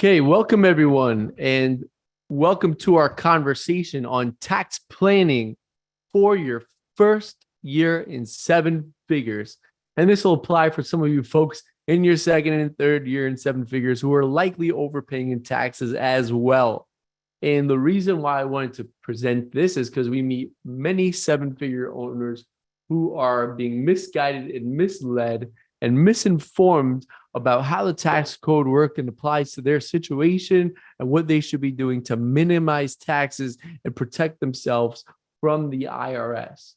Okay, welcome everyone, and welcome to our conversation on tax planning for your first year in seven figures. And this will apply for some of you folks in your second and third year in seven figures who are likely overpaying in taxes as well. And the reason why I wanted to present this is because we meet many seven-figure owners who are being misguided and misled and misinformed about how the tax code works and applies to their situation and what they should be doing to minimize taxes and protect themselves from the IRS.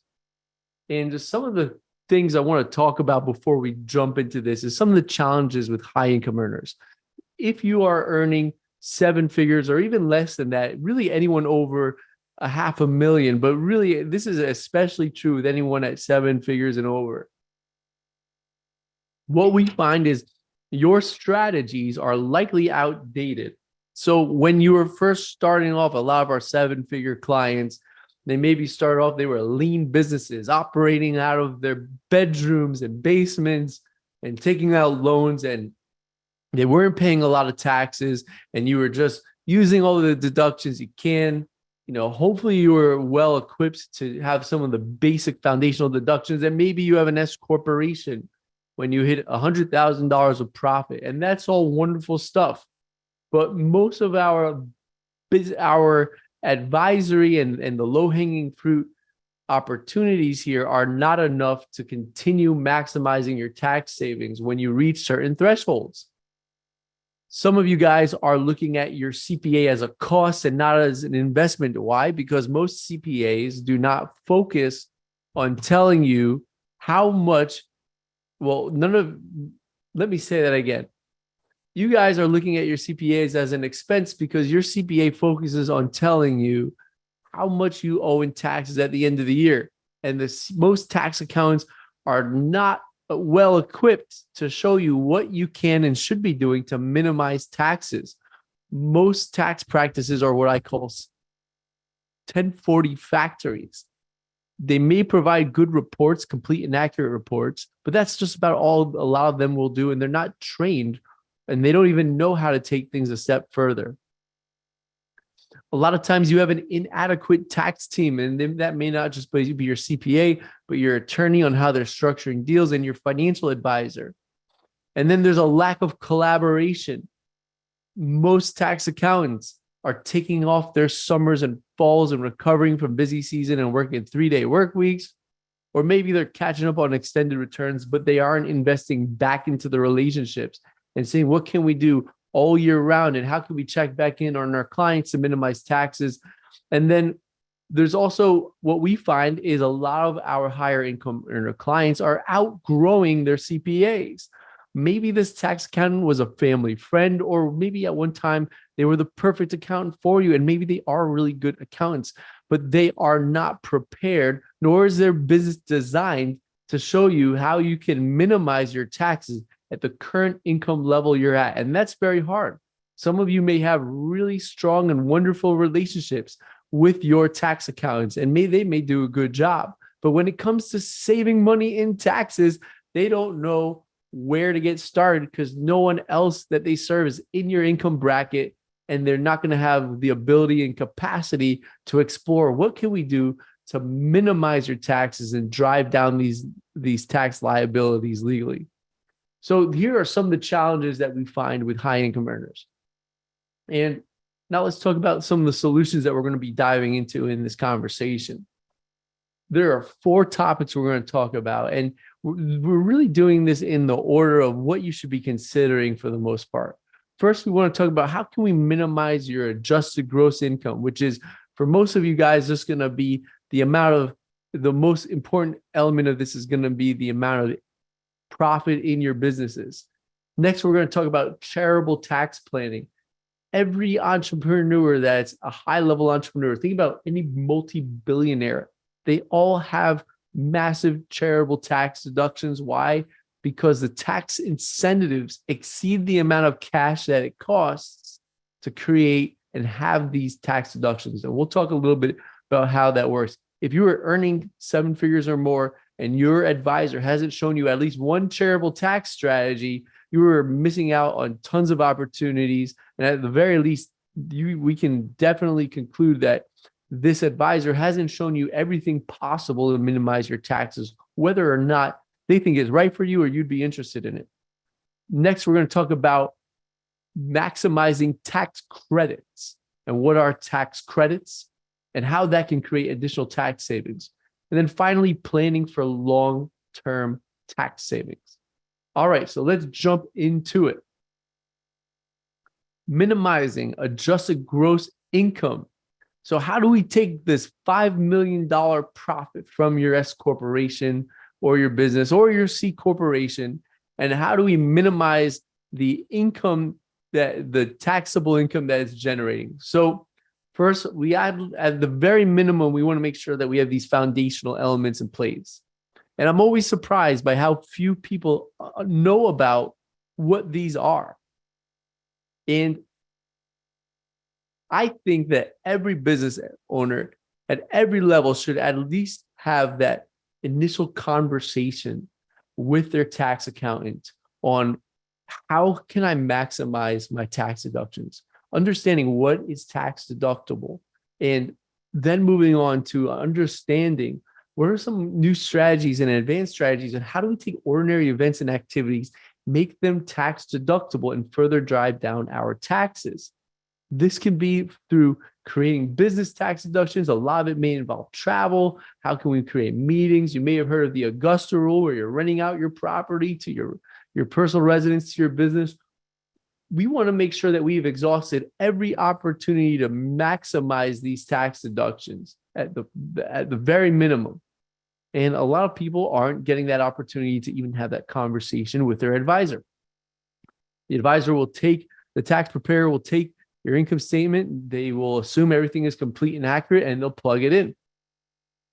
And just some of the things I want to talk about before we jump into this is some of the challenges with high income earners. If you are earning seven figures or even less than that, really anyone over a $500,000, but really this is especially true with anyone at seven figures and over. What we find is your strategies are likely outdated. So when you were first starting off, a lot of our seven-figure clients, they maybe started off, they were lean businesses operating out of their bedrooms and basements and taking out loans, and they weren't paying a lot of taxes, and you were just using all the deductions you can. Hopefully you were well equipped to have some of the basic foundational deductions, and maybe you have an S corporation when you hit $100,000 of profit, and that's all wonderful stuff. But most of our advisory and the low-hanging fruit opportunities here are not enough to continue maximizing your tax savings when you reach certain thresholds. Some of you guys are looking at your CPA as a cost and not as an investment. Why? Because most CPAs do not focus on telling you how much. Let me say that again. You guys are looking at your CPAs as an expense because your CPA focuses on telling you how much you owe in taxes at the end of the year. And most tax accountants are not well equipped to show you what you can and should be doing to minimize taxes. Most tax practices are what I call 1040 factories. They may provide good reports, complete and accurate reports, but that's just about all a lot of them will do. And they're not trained and they don't even know how to take things a step further. A lot of times you have an inadequate tax team, and that may not just be your CPA, but your attorney on how they're structuring deals and your financial advisor. And then there's a lack of collaboration. Most tax accountants are taking off their summers and falls and recovering from busy season and working 3-day work weeks, or maybe they're catching up on extended returns, but they aren't investing back into the relationships and saying, what can we do all year round? And how can we check back in on our clients to minimize taxes? And then there's also what we find is a lot of our higher income earner clients are outgrowing their CPAs. Maybe this tax accountant was a family friend, or maybe at one time they were the perfect accountant for you, and maybe they are really good accountants, but they are not prepared, nor is their business designed to show you how you can minimize your taxes at the current income level you're at. And that's very hard. Some of you may have really strong and wonderful relationships with your tax accountants, and they may do a good job. But when it comes to saving money in taxes, they don't know where to get started because no one else that they serve is in your income bracket, and they're not going to have the ability and capacity to explore what can we do to minimize your taxes and drive down these tax liabilities legally. So here are some of the challenges that we find with high income earners. And now let's talk about some of the solutions that we're going to be diving into in this conversation. There are 4 topics we're going to talk about, and we're really doing this in the order of what you should be considering for the most part. First, we want to talk about how can we minimize your adjusted gross income, which is for most of you guys just going to be the most important element of this is going to be the amount of profit in your businesses. Next, we're going to talk about charitable tax planning. Every entrepreneur that's a high-level entrepreneur, think about any multi-billionaire, they all have massive charitable tax deductions. Why? Because the tax incentives exceed the amount of cash that it costs to create and have these tax deductions. And we'll talk a little bit about how that works. If you are earning 7 figures or more and your advisor hasn't shown you at least one charitable tax strategy, you are missing out on tons of opportunities. And at the very least, we can definitely conclude that this advisor hasn't shown you everything possible to minimize your taxes, whether or not they think it's right for you or you'd be interested in it. Next, we're going to talk about maximizing tax credits and what are tax credits and how that can create additional tax savings. And then finally, planning for long-term tax savings. All right, so let's jump into it. Minimizing adjusted gross income. So how do we take this $5 million profit from your S corporation or your business or your C corporation, and how do we minimize the income, that the taxable income that it's generating? So first, we add, at the very minimum, we want to make sure that we have these foundational elements in place. And I'm always surprised by how few people know about what these are. And I think that every business owner at every level should at least have that initial conversation with their tax accountant on how can I maximize my tax deductions, understanding what is tax deductible, and then moving on to understanding what are some new strategies and advanced strategies, and how do we take ordinary events and activities, make them tax deductible, and further drive down our taxes. This can be through creating business tax deductions. A lot of it may involve travel. How can we create meetings? You may have heard of the Augusta rule, where you're renting out your property to your personal residence to your business. We want to make sure that we've exhausted every opportunity to maximize these tax deductions at the very minimum. And a lot of people aren't getting that opportunity to even have that conversation with their advisor. The advisor will take, the tax preparer will take your income statement. They will assume everything is complete and accurate, and they'll plug it in.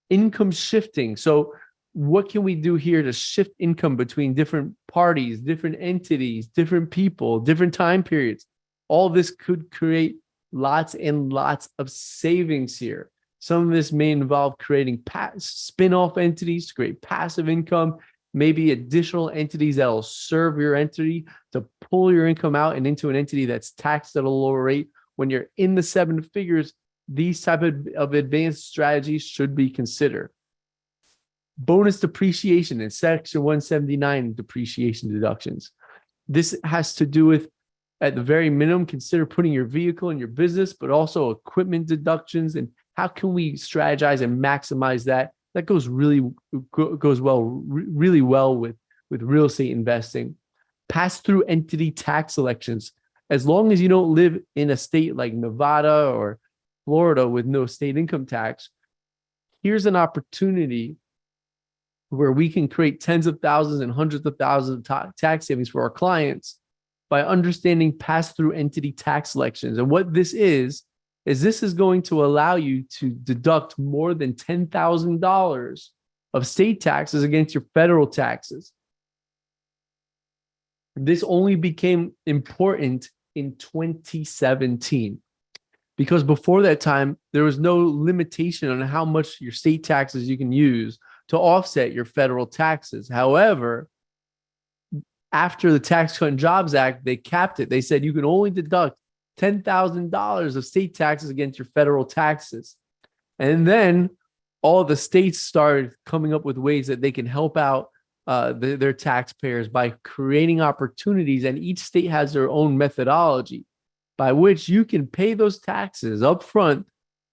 Income shifting. So what can we do here to shift income between different parties, different entities, different people, different time periods? All this could create lots and lots of savings here. Some of this may involve creating spin-off entities to create passive income, maybe additional entities that will serve your entity to pull your income out and into an entity that's taxed at a lower rate. When you're in the seven figures, these type of advanced strategies should be considered. Bonus depreciation and Section 179 depreciation deductions. This has to do with, at the very minimum, consider putting your vehicle in your business, but also equipment deductions, and how can we strategize and maximize that? That goes really well with real estate investing. Pass-through entity tax elections. As long as you don't live in a state like Nevada or Florida with no state income tax, here's an opportunity where we can create tens of thousands and hundreds of thousands of tax savings for our clients by understanding pass-through entity tax elections. And what this is this is going to allow you to deduct more than $10,000 of state taxes against your federal taxes. This only became important in 2017, because before that time, there was no limitation on how much your state taxes you can use to offset your federal taxes. However, after the Tax Cut and Jobs Act, they capped it. They said you can only deduct $10,000 of state taxes against your federal taxes. And then all the states started coming up with ways that they can help out their taxpayers by creating opportunities. And each state has their own methodology by which you can pay those taxes up front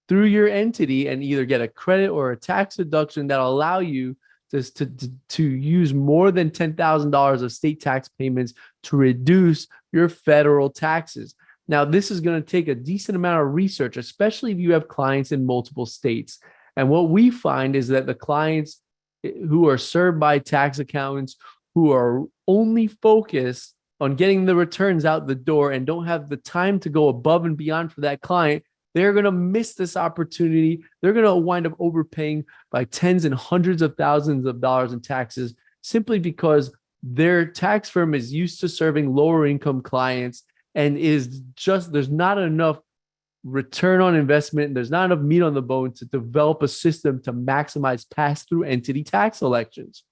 through your entity and either get a credit or a tax deduction that'll allow you to use more than $10,000 of state tax payments to reduce your federal taxes. Now, this is going to take a decent amount of research, especially if you have clients in multiple states. And what we find is that the clients who are served by tax accountants who are only focused on getting the returns out the door and don't have the time to go above and beyond for that client, they're going to miss this opportunity. They're going to wind up overpaying by tens and hundreds of thousands of dollars in taxes simply because their tax firm is used to serving lower income clients, and there's not enough return on investment. There's not enough meat on the bone to develop a system to maximize pass-through entity tax elections.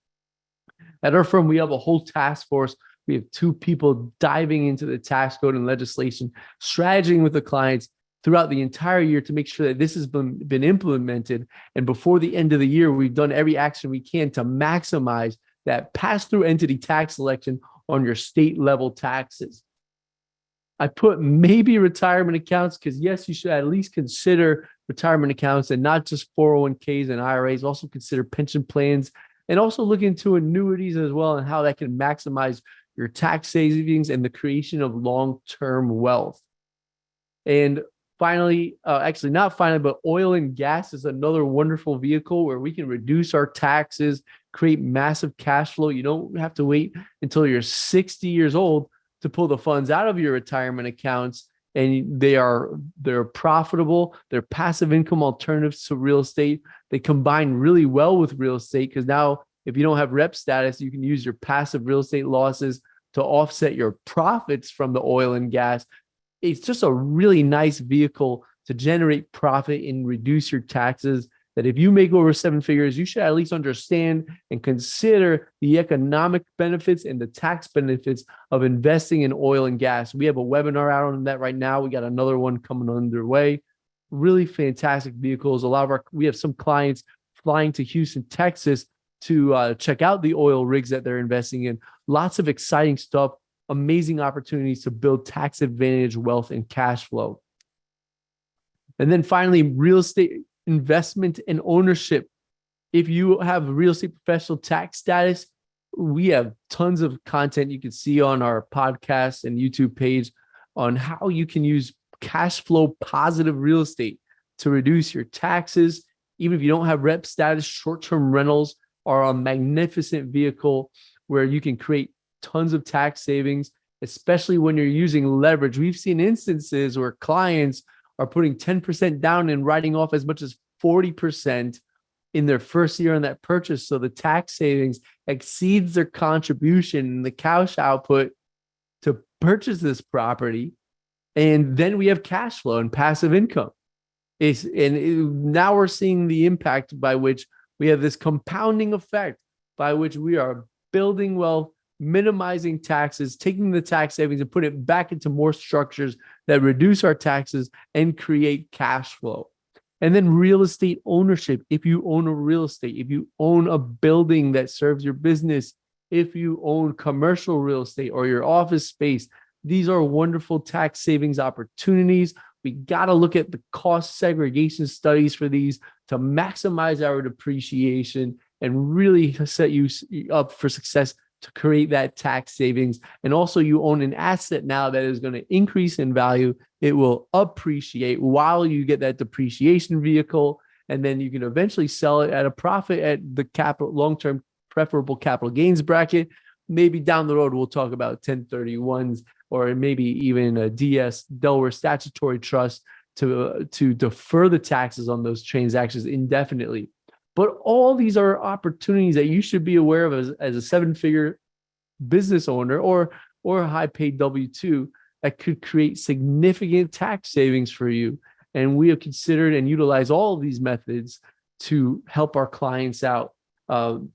At our firm, we have a whole task force We have 2 people diving into the tax code and legislation, strategizing with the clients throughout the entire year to make sure that this has been implemented. And before the end of the year, we've done every action we can to maximize that pass-through entity tax selection on your state level taxes. I put maybe retirement accounts because, yes, you should at least consider retirement accounts and not just 401ks and IRAs. Also consider pension plans and also look into annuities as well and how that can maximize your tax savings and the creation of long-term wealth. And finally, actually not finally, but oil and gas is another wonderful vehicle where we can reduce our taxes, create massive cash flow. You don't have to wait until you're 60 years old to pull the funds out of your retirement accounts, and they're profitable. They're passive income alternatives to real estate. They combine really well with real estate because now if you don't have rep status, you can use your passive real estate losses to offset your profits from the oil and gas. It's just a really nice vehicle to generate profit and reduce your taxes. That if you make over 7 figures, you should at least understand and consider the economic benefits and the tax benefits of investing in oil and gas. We have a webinar out on that right now. We got another one coming underway. Really fantastic vehicles. We have some clients flying to Houston, Texas to check out the oil rigs that they're investing in. Lots of exciting stuff, amazing opportunities to build tax advantage wealth and cash flow. And then finally, real estate investment and ownership. If you have real estate professional tax status, we have tons of content you can see on our podcast and YouTube page on how you can use cash flow positive real estate to reduce your taxes. Even if you don't have rep status, short-term rentals are a magnificent vehicle where you can create tons of tax savings, especially when you're using leverage. We've seen instances where clients are putting 10% down and writing off as much as 40% in their first year on that purchase. So the tax savings exceeds their contribution and the cash output to purchase this property. And then we have cash flow and passive income. Now we're seeing the impact by which we have this compounding effect by which we are building wealth, minimizing taxes, taking the tax savings and put it back into more structures that reduce our taxes and create cash flow. And then real estate ownership. If you own a real estate, if you own a building that serves your business, if you own commercial real estate or your office space, these are wonderful tax savings opportunities. We got to look at the cost segregation studies for these to maximize our depreciation and really set you up for success to create that tax savings. And also you own an asset now that is going to increase in value. It will appreciate while you get that depreciation vehicle. And then you can eventually sell it at a profit at the capital long-term preferable capital gains bracket. Maybe down the road, we'll talk about 1031s or maybe even a DS, Delaware Statutory Trust, to defer the taxes on those transactions indefinitely. But all these are opportunities that you should be aware of as a 7-figure business owner or a high-paid W-2 that could create significant tax savings for you. And we have considered and utilized all of these methods to help our clients out. And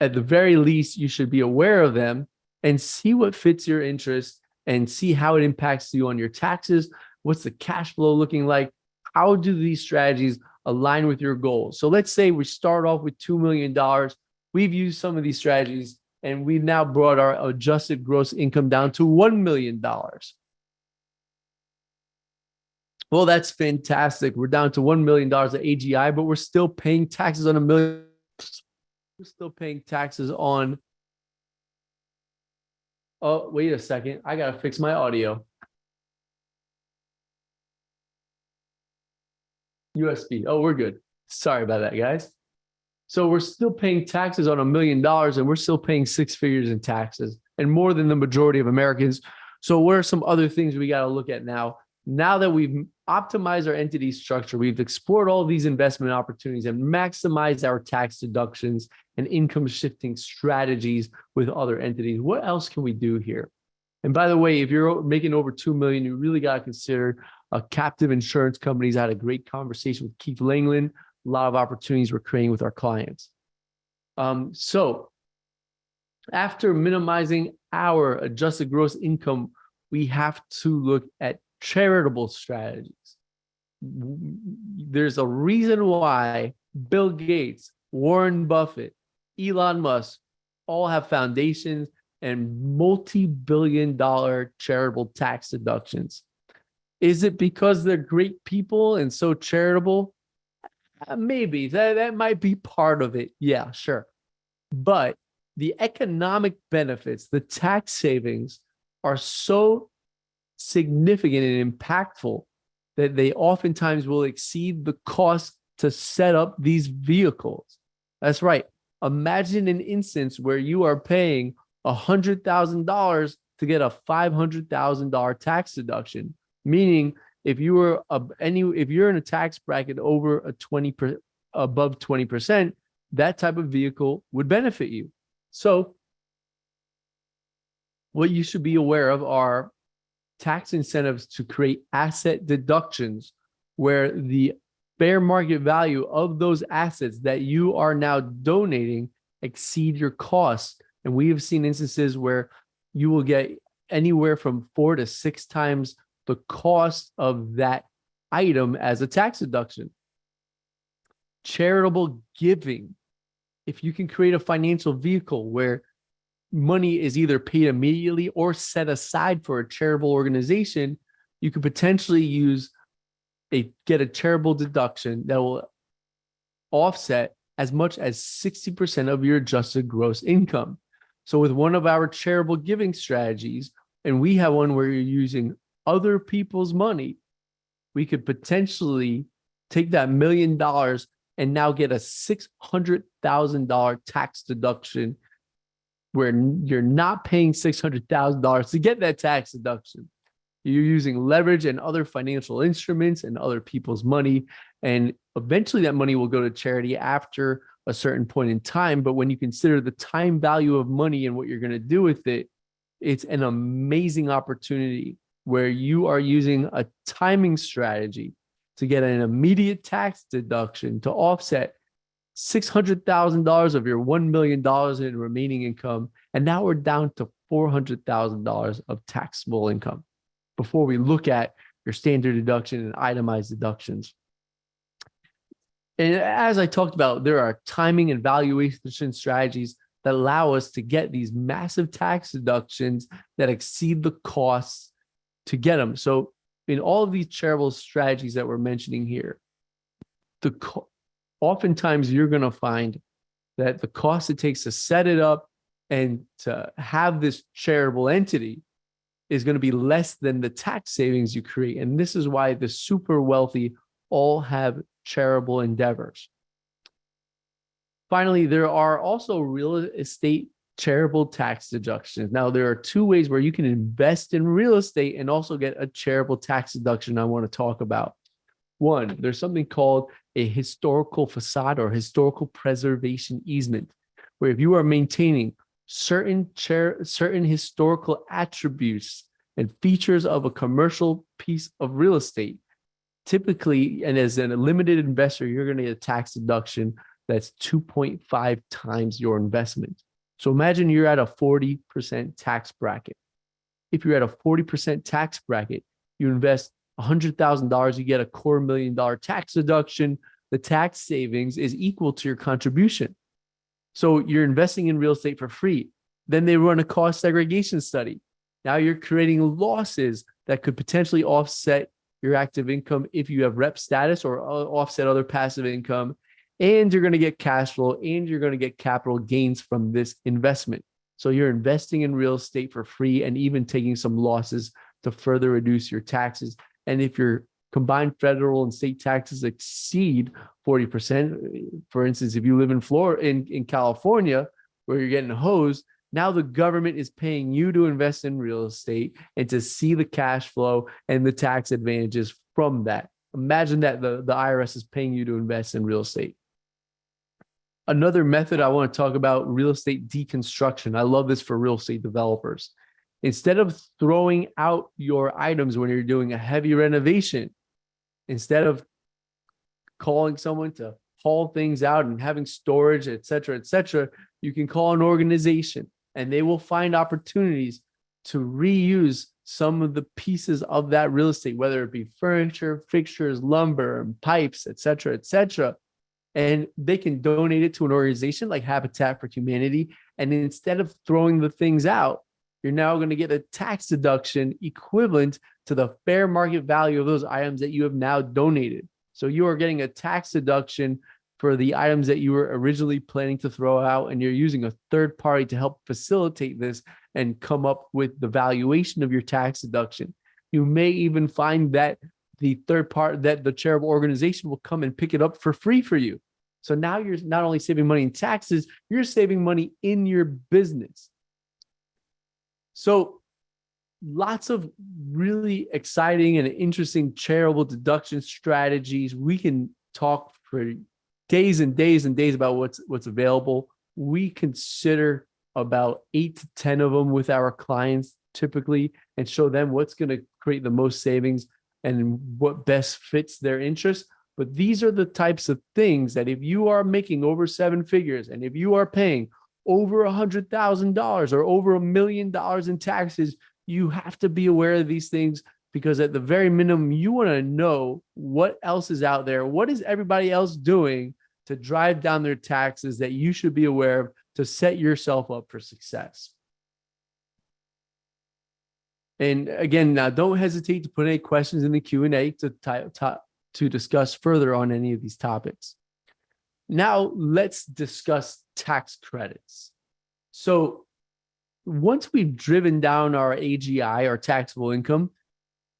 at the very least, you should be aware of them and see what fits your interest and see how it impacts you on your taxes. What's the cash flow looking like? How do these strategies align with your goals? So let's say we start off with $2 million. We've used some of these strategies and we've now brought our adjusted gross income down to $1 million. Well, that's fantastic. We're down to $1 million at AGI, but we're still paying taxes on $1 million. We're still paying taxes on. Oh, wait a second. I got to fix my audio. USB. Oh, we're good. Sorry about that, guys. So we're still paying taxes on $1 million and we're still paying 6 figures in taxes and more than the majority of Americans. So what are some other things we got to look at now? Now that we've optimized our entity structure, we've explored all these investment opportunities and maximized our tax deductions and income shifting strategies with other entities. What else can we do here? And by the way, if you're making over 2 million, you really got to consider captive insurance companies. I had a great conversation with Keith Langland. A lot of opportunities we're creating with our clients. So After minimizing our adjusted gross income, we have to look at charitable strategies. There's a reason why Bill Gates, Warren Buffett, Elon Musk all have foundations and multi-billion-dollar charitable tax deductions. Is it because they're great people and so charitable? Maybe that might be part of it. Yeah, sure. But the economic benefits, the tax savings are so significant and impactful that they oftentimes will exceed the cost to set up these vehicles. That's right. Imagine an instance where you are paying $100,000 to get a $500,000 tax deduction, meaning if you were if you're in a tax bracket over above 20%, that type of vehicle would benefit you. So what you should be aware of are tax incentives to create asset deductions where the fair market value of those assets that you are now donating exceed your costs. And we have seen instances where you will get anywhere from 4 to 6 times the cost of that item as a tax deduction. Charitable giving. If you can create a financial vehicle where money is either paid immediately or set aside for a charitable organization, you could potentially get a charitable deduction that will offset as much as 60% of your adjusted gross income. So with one of our charitable giving strategies, and we have one where you're using other people's money, we could potentially take that $1 million and now get a $600,000 tax deduction where you're not paying $600,000 to get that tax deduction. You're using leverage and other financial instruments and other people's money. And eventually that money will go to charity after a certain point in time. But when you consider the time value of money and what you're going to do with it, it's an amazing opportunity where you are using a timing strategy to get an immediate tax deduction to offset $600,000 of your $1 million in remaining income. And now we're down to $400,000 of taxable income before we look at your standard deduction and itemized deductions. And as I talked about, there are timing and valuation strategies that allow us to get these massive tax deductions that exceed the costs to get them. So in all of these charitable strategies that we're mentioning here, oftentimes you're going to find that the cost it takes to set it up and to have this charitable entity is going to be less than the tax savings you create. And this is why the super wealthy all have charitable endeavors. Finally, there are also real estate charitable tax deductions. Now, there are 2 ways where you can invest in real estate and also get a charitable tax deduction I want to talk about. One, there's something called a historical facade or historical preservation easement, where if you are maintaining certain historical attributes and features of a commercial piece of real estate, typically, and as a limited investor, you're going to get a tax deduction that's 2.5 times your investment. So imagine you're at a 40% tax bracket. If you're at a 40% tax bracket, you invest $100,000, you get a $250,000 tax deduction. The tax savings is equal to your contribution. So you're investing in real estate for free. Then they run a cost segregation study. Now you're creating losses that could potentially offset your active income if you have rep status or offset other passive income. And you're going to get cash flow and you're going to get capital gains from this investment. So you're investing in real estate for free and even taking some losses to further reduce your taxes. And if your combined federal and state taxes exceed 40%, for instance, if you live in Florida, in California, where you're getting hosed, now the government is paying you to invest in real estate and to see the cash flow and the tax advantages from that. Imagine that the IRS is paying you to invest in real estate. Another method I want to talk about, real estate deconstruction. I love this for real estate developers. Instead of throwing out your items when you're doing a heavy renovation, instead of calling someone to haul things out and having storage, et cetera, you can call an organization and they will find opportunities to reuse some of the pieces of that real estate, whether it be furniture, fixtures, lumber, and pipes, et cetera, et cetera. And they can donate it to an organization like Habitat for Humanity. And instead of throwing the things out, you're now going to get a tax deduction equivalent to the fair market value of those items that you have now donated. So you are getting a tax deduction for the items that you were originally planning to throw out, and you're using a third party to help facilitate this and come up with the valuation of your tax deduction. You may even find that the third part, that the charitable organization will come and pick it up for free for you. So now you're not only saving money in taxes, you're saving money in your business. So lots of really exciting and interesting charitable deduction strategies. We can talk for days and days and days about what's available. We consider about 8 to 10 of them with our clients typically, and show them what's going to create the most savings and what best fits their interests. But these are the types of things that if you are making over 7 figures, and if you are paying over $100,000 or over $1 million in taxes, you have to be aware of these things, because at the very minimum, you want to know what else is out there. What is everybody else doing to drive down their taxes that you should be aware of to set yourself up for success? And again, now don't hesitate to put any questions in the Q&A to discuss further on any of these topics. Now let's discuss tax credits. So once we've driven down our AGI, our taxable income,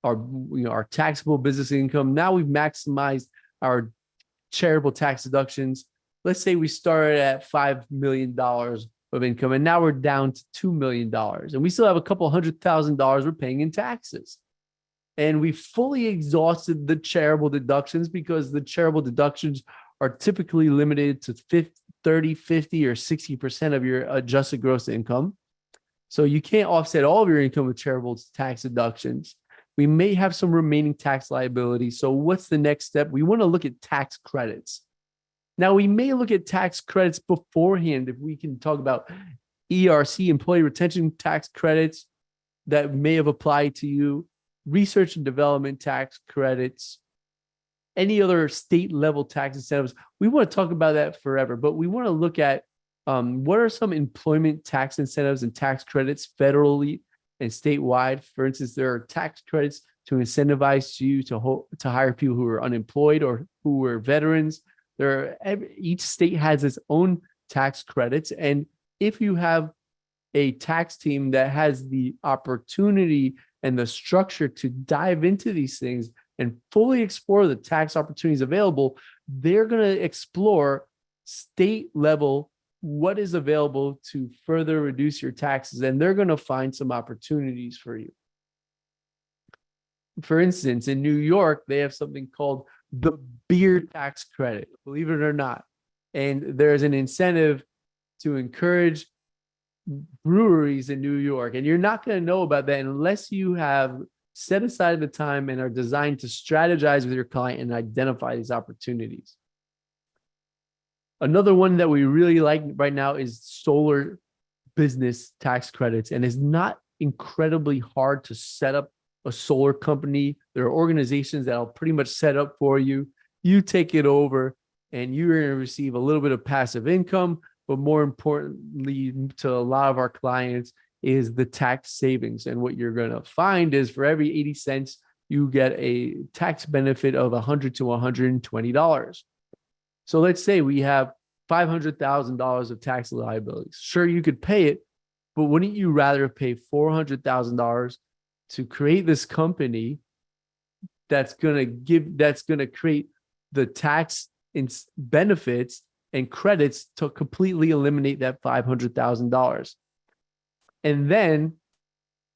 our taxable business income, now we've maximized our charitable tax deductions. Let's say we started at $5 million of income, and now we're down to $2 million, and we still have a couple $100,000 we're paying in taxes. And we fully exhausted the charitable deductions, because the charitable deductions are typically limited to 30, 50, or 60% of your adjusted gross income. So you can't offset all of your income with charitable tax deductions. We may have some remaining tax liability. So what's the next step? We want to look at tax credits. Now, we may look at tax credits beforehand if we can talk about ERC, employee retention tax credits that may have applied to you, research and development tax credits, any other state level tax incentives. We want to talk about that forever, but we want to look at what are some employment tax incentives and tax credits federally and statewide. For instance, there are tax credits to incentivize you to hire people who are unemployed or who are veterans. Each state has its own tax credits. And if you have a tax team that has the opportunity and the structure to dive into these things and fully explore the tax opportunities available, they're going to explore state level what is available to further reduce your taxes, and they're going to find some opportunities for you. For instance, in New York, they have something called the beer tax credit, believe it or not. And there's an incentive to encourage breweries in New York. And you're not going to know about that unless you have set aside the time and are designed to strategize with your client and identify these opportunities. Another one that we really like right now is solar business tax credits. And it's not incredibly hard to set up a solar company. There are organizations that will pretty much set up for you. You take it over and you're going to receive a little bit of passive income, but more importantly to a lot of our clients is the tax savings. And what you're going to find is for every 80 cents, you get a tax benefit of $100 to $120. So let's say we have $500,000 of tax liabilities. Sure, you could pay it, but wouldn't you rather pay $400,000 to create this company that's going to create the tax benefits and credits to completely eliminate that $500,000? And then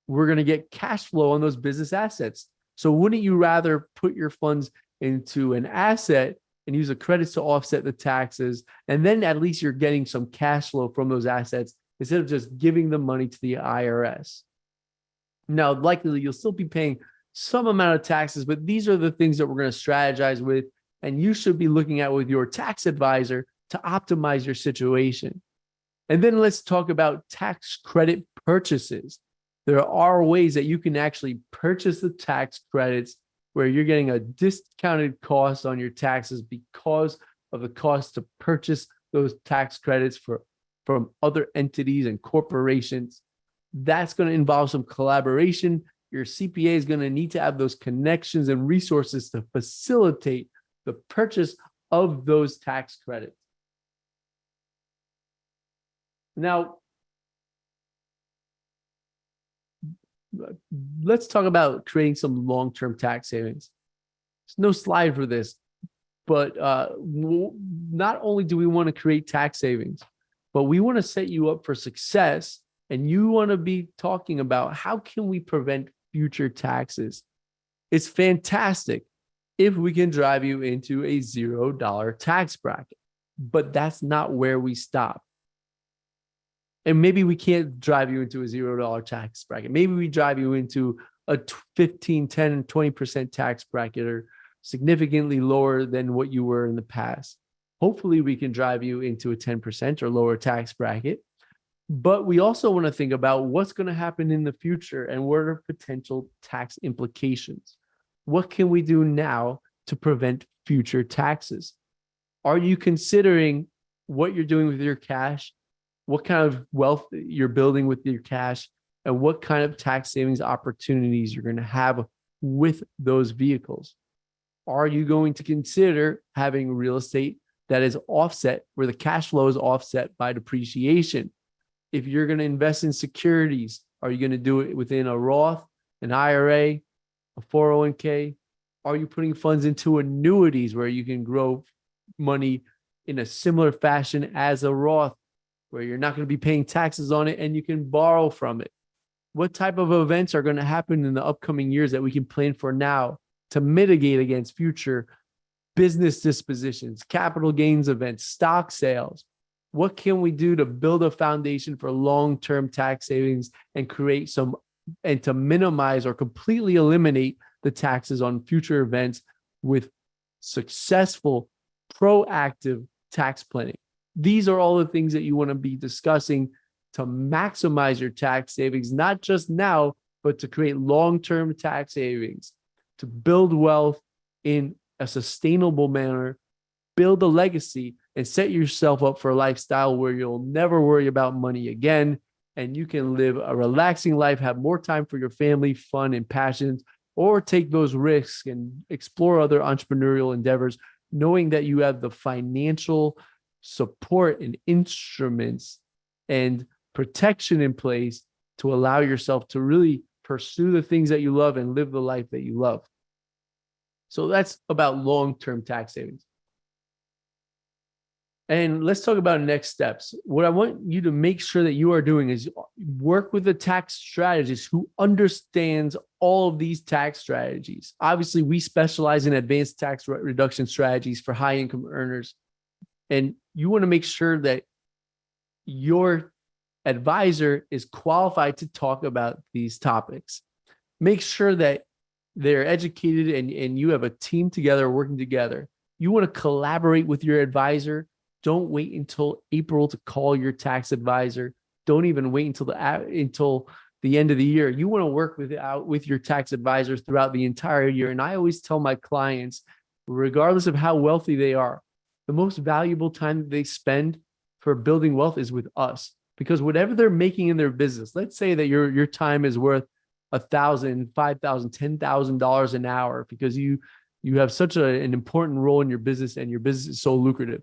we're going to get cash flow on those business assets. So wouldn't you rather put your funds into an asset and use the credits to offset the taxes, and then at least you're getting some cash flow from those assets instead of just giving the money to the IRS? Now, likely you'll still be paying some amount of taxes, but these are the things that we're going to strategize with, and you should be looking at with your tax advisor to optimize your situation. And then let's talk about tax credit purchases. There are ways that you can actually purchase the tax credits where you're getting a discounted cost on your taxes because of the cost to purchase those tax credits from other entities and corporations. That's going to involve some collaboration. Your CPA is going to need to have those connections and resources to facilitate the purchase of those tax credits. Now, let's talk about creating some long-term tax savings. There's no slide for this, but not only do we want to create tax savings, but we want to set you up for success. And you want to be talking about how can we prevent future taxes. It's fantastic if we can drive you into a $0 tax bracket, but that's not where we stop. And maybe we can't drive you into a $0 tax bracket. Maybe we drive you into a 15, 10, 20% tax bracket, or significantly lower than what you were in the past. Hopefully we can drive you into a 10% or lower tax bracket. But we also want to think about what's going to happen in the future and what are potential tax implications. What can we do now to prevent future taxes? Are you considering what you're doing with your cash, what kind of wealth you're building with your cash, and what kind of tax savings opportunities you're going to have with those vehicles? Are you going to consider having real estate that is offset, where the cash flow is offset by depreciation? If you're going to invest in securities, are you going to do it within a Roth, an IRA, a 401k? Are you putting funds into annuities where you can grow money in a similar fashion as a Roth, where you're not going to be paying taxes on it and you can borrow from it? What type of events are going to happen in the upcoming years that we can plan for now to mitigate against future business dispositions, capital gains events, stock sales? What can we do to build a foundation for long-term tax savings and create some, and to minimize or completely eliminate the taxes on future events with successful, proactive tax planning? These are all the things that you want to be discussing to maximize your tax savings, not just now, but to create long-term tax savings, to build wealth in a sustainable manner, build a legacy, and set yourself up for a lifestyle where you'll never worry about money again, and you can live a relaxing life, have more time for your family, fun, and passions, or take those risks and explore other entrepreneurial endeavors, knowing that you have the financial support and instruments and protection in place to allow yourself to really pursue the things that you love and live the life that you love. So that's about long-term tax savings. And let's talk about next steps. What I want you to make sure that you are doing is work with a tax strategist who understands all of these tax strategies. Obviously, we specialize in advanced tax reduction strategies for high income earners. And you want to make sure that your advisor is qualified to talk about these topics. Make sure that they're educated and you have a team together working together. You want to collaborate with your advisor. Don't wait until April to call your tax advisor. Don't even wait until the end of the year. You want to work with your tax advisors throughout the entire year. And I always tell my clients, regardless of how wealthy they are, the most valuable time that they spend for building wealth is with us. Because whatever they're making in their business, let's say that your time is worth $1,000, $5,000, $10,000 an hour because you have such an important role in your business and your business is so lucrative.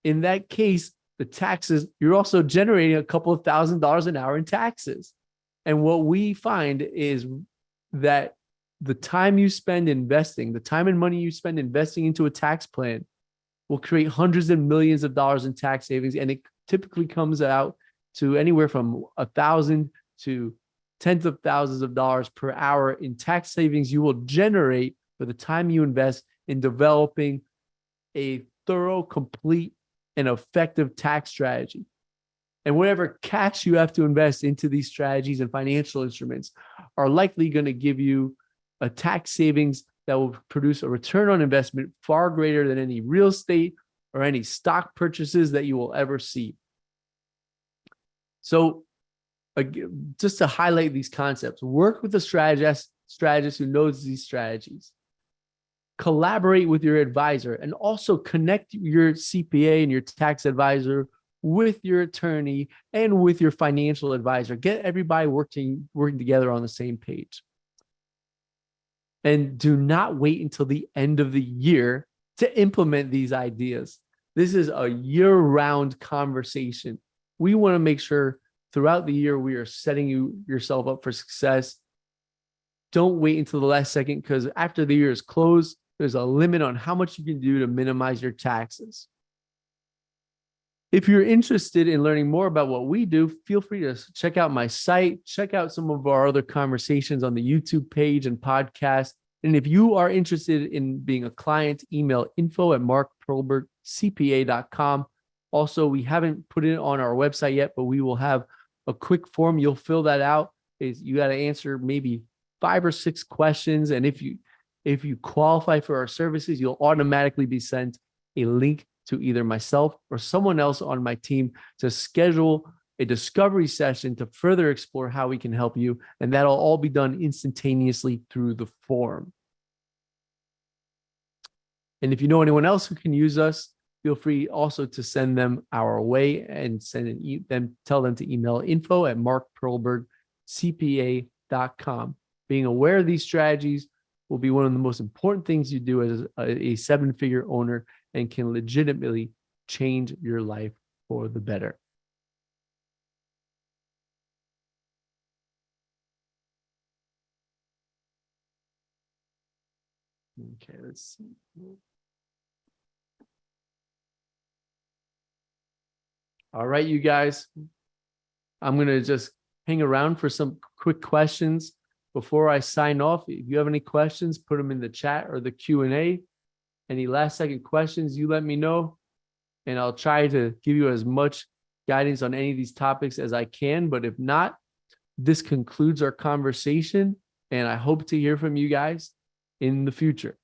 In that case, the taxes, you're also generating a couple of $1,000s an hour in taxes. And what we find is that the time you spend investing, the time and money you spend investing into a tax plan will create hundreds of millions of dollars in tax savings. And it typically comes out to anywhere from $1,000 to tens of thousands of dollars per hour in tax savings you will generate for the time you invest in developing a thorough, complete, and effective tax strategy. And whatever cash you have to invest into these strategies and financial instruments are likely going to give you a tax savings that will produce a return on investment far greater than any real estate or any stock purchases that you will ever see. So just to highlight these concepts, work with a strategist who knows these strategies. Collaborate with your advisor, and also connect your CPA and your tax advisor with your attorney and with your financial advisor. Get everybody working together on the same page. And do not wait until the end of the year to implement these ideas. This is a year-round conversation. We want to make sure throughout the year we are setting yourself up for success. Don't wait until the last second, because after the year is closed, there's a limit on how much you can do to minimize your taxes. If you're interested in learning more about what we do, feel free to check out my site, check out some of our other conversations on the YouTube page and podcast. And if you are interested in being a client, email info@markperlbergcpa.com. Also, we haven't put it on our website yet, but we will have a quick form. You'll fill that out. You got to answer maybe 5 or 6 questions. And if you qualify for our services, you'll automatically be sent a link to either myself or someone else on my team to schedule a discovery session to further explore how we can help you. And that'll all be done instantaneously through the form. And if you know anyone else who can use us, feel free also to send them our way and tell them to email info@markperlbergcpa.com. Being aware of these strategies will be one of the most important things you do as a 7-figure owner, and can legitimately change your life for the better. Okay, let's see. All right, you guys, I'm going to just hang around for some quick questions before I sign off. If you have any questions, put them in the chat or the Q&A. Any last second questions, you let me know, and I'll try to give you as much guidance on any of these topics as I can. But if not, this concludes our conversation, and I hope to hear from you guys in the future.